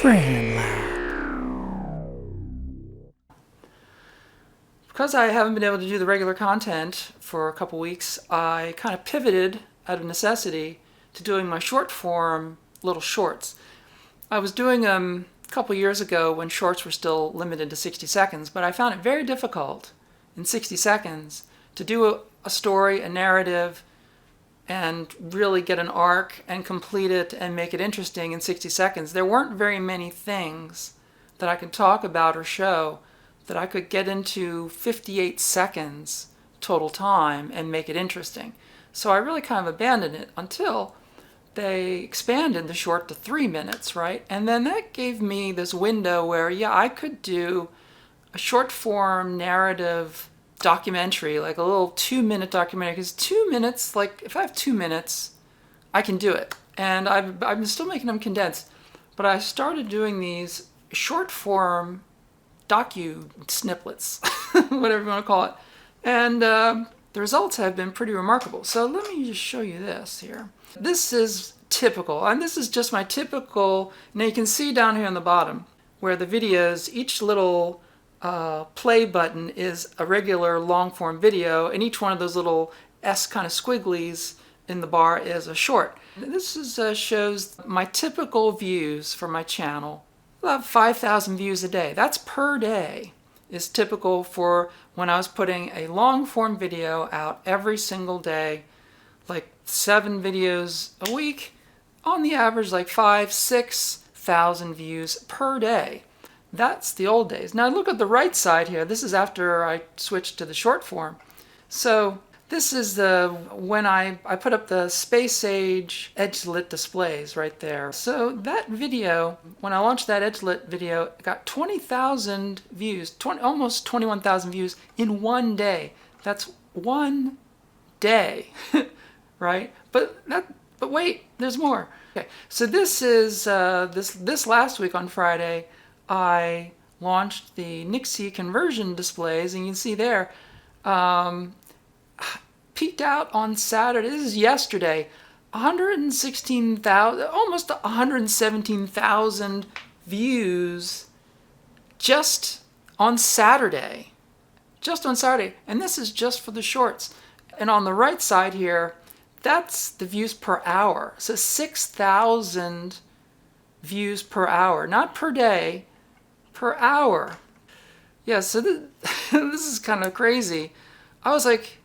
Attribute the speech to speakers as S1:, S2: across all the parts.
S1: Fran Lab. Because I haven't been able to do the regular content for a couple weeks, I kind of pivoted out of necessity to doing my short form little shorts. I was doing them a couple years ago when shorts were still limited to 60 seconds, but I found it very difficult in 60 seconds to do a story, a narrative, and really get an arc and complete it and make it interesting in 60 seconds. There weren't very many things that I could talk about or show that I could get into 58 seconds total time and make it interesting. So I really kind of abandoned it until they expanded the short to 3 minutes, right? And then that gave me this window where, yeah, I could do a short form narrative documentary, like a little 2-minute documentary, because 2 minutes, like if I have 2 minutes, I can do it. And I'm still making them condensed, but I started doing these short form docu-snippets, whatever you want to call it. And the results have been pretty remarkable. So let me just show you this here. This is typical, and this is just my typical, now you can see down here on the bottom where the videos, each little play button is a regular long form video, and each one of those little S kind of squigglies in the bar is a short. This is shows my typical views for my channel. About 5,000 views a day. That's per day. Is typical for when I was putting a long form video out every single day, like 7 videos a week, on the average like 5,000-6,000 views per day. That's the old days. Now look at the right side here. This is after I switched to the short form. So this is when I put up the Space Age edge-lit displays right there. So that video, when I launched that edge-lit video, it got 20,000 views, almost 21,000 views in one day. That's one day, right? But wait, there's more. Okay, so this is this last week on Friday, I launched the Nixie conversion displays, and you can see there, peaked out on Saturday. This is yesterday. 116,000, almost 117,000 views just on Saturday. Just on Saturday. And this is just for the shorts. And on the right side here, that's the views per hour. So 6,000 views per hour. Not per day, per hour. Yeah, so this is kind of crazy. I was like,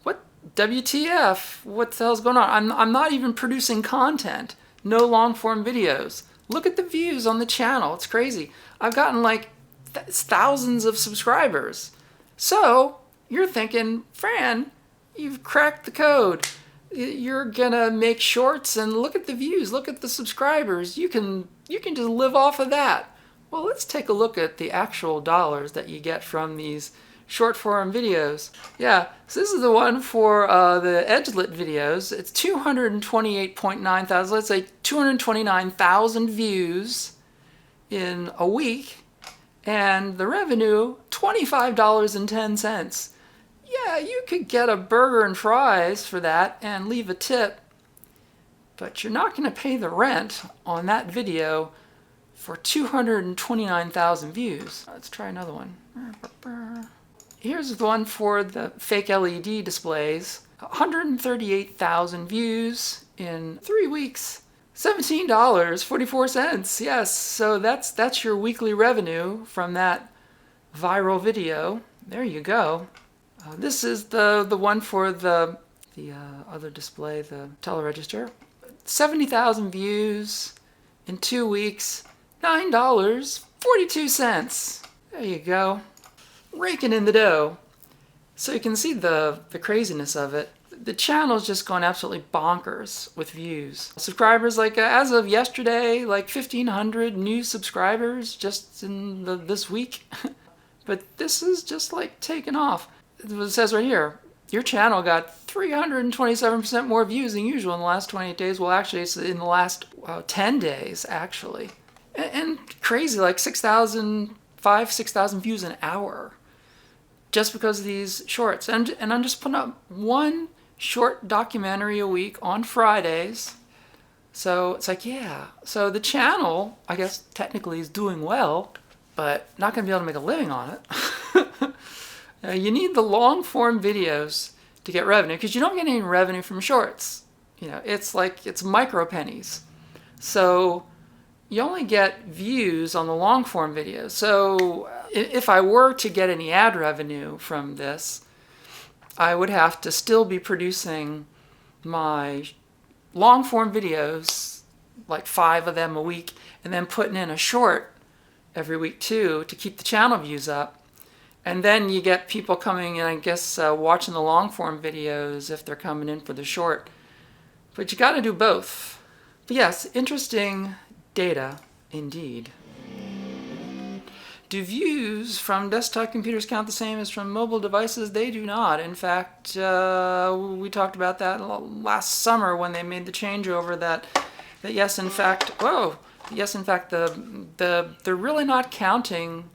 S1: what WTF? What the hell's going on? I'm not even producing content. No long form videos. Look at the views on the channel. It's crazy. I've gotten like thousands of subscribers. So you're thinking, Fran, you've cracked the code. You're gonna make shorts and look at the views, look at the subscribers. You can just live off of that. Well, let's take a look at the actual dollars that you get from these short form videos. Yeah, so this is the one for the edge-lit videos. It's 228.9 thousand, let's say 229,000 views in a week, and the revenue, $25.10. Yeah, you could get a burger and fries for that and leave a tip, but you're not going to pay the rent on that video for 229,000 views. Let's try another one. Here's the one for the fake LED displays. 138,000 views in 3 weeks. $17.44. Yes, so that's your weekly revenue from that viral video. There you go. This is the one for the other display, the teleregister. 70,000 views in 2 weeks. $9.42. There you go. Raking in the dough. So you can see the craziness of it. The channel's just gone absolutely bonkers with views. Subscribers, like as of yesterday, like 1,500 new subscribers just in this week. But this is just like taking off. It says right here, your channel got 327% more views than usual in the last 28 days. Well, actually, it's in the last 10 days, actually. And crazy, like 6,000 views an hour just because of these shorts. And I'm just putting up one short documentary a week on Fridays. So it's like, yeah. So the channel, I guess, technically is doing well, but not going to be able to make a living on it. You need the long form videos to get revenue because you don't get any revenue from shorts. It's like it's micro pennies. So you only get views on the long form videos. So if I were to get any ad revenue from this, I would have to still be producing my long form videos, like 5 of them a week, and then putting in a short every week too to keep the channel views up. And then you get people coming and I guess watching the long form videos if they're coming in for the short. But you got to do both. But yes, interesting data indeed. Do views from desktop computers count the same as from mobile devices? They do not. In fact, we talked about that last summer when they made the changeover that yes, in fact, they're really not counting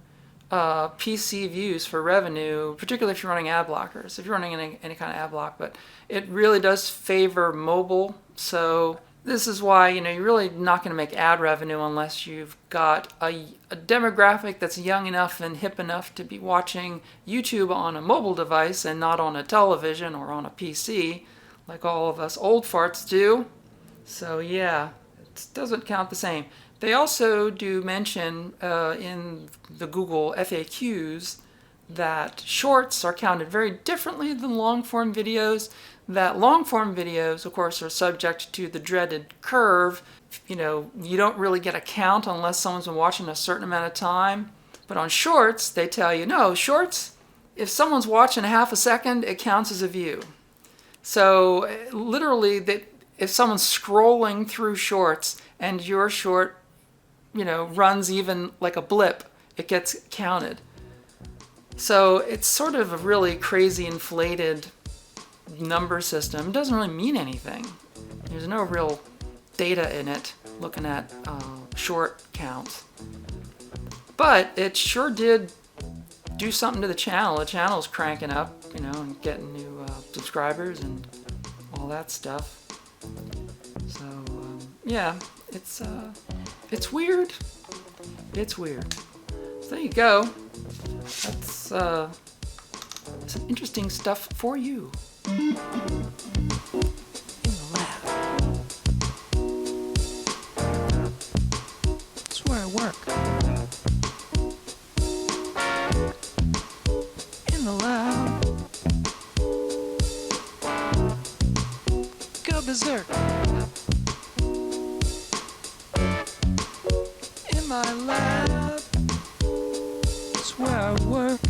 S1: PC views for revenue, particularly if you're running ad blockers, if you're running any kind of ad block, but it really does favor mobile. So this is why, you're really not going to make ad revenue unless you've got a demographic that's young enough and hip enough to be watching YouTube on a mobile device and not on a television or on a PC, like all of us old farts do. So yeah, it doesn't count the same. They also do mention in the Google FAQs that shorts are counted very differently than long-form videos, that long-form videos, of course, are subject to the dreaded curve. You don't really get a count unless someone's been watching a certain amount of time. But on shorts, they tell you, no, shorts, if someone's watching a half a second, it counts as a view. So literally, if someone's scrolling through shorts and your short runs even like a blip, it gets counted. So it's sort of a really crazy inflated number system. It doesn't really mean anything. There's no real data in it looking at short counts. But it sure did do something to the channel. The channel's cranking up, and getting new subscribers and all that stuff. So yeah, it's weird. It's weird. So there you go. That's some interesting stuff for you. In the lab. That's where I work. In the lab. Go berserk. In my lab. That's where I work.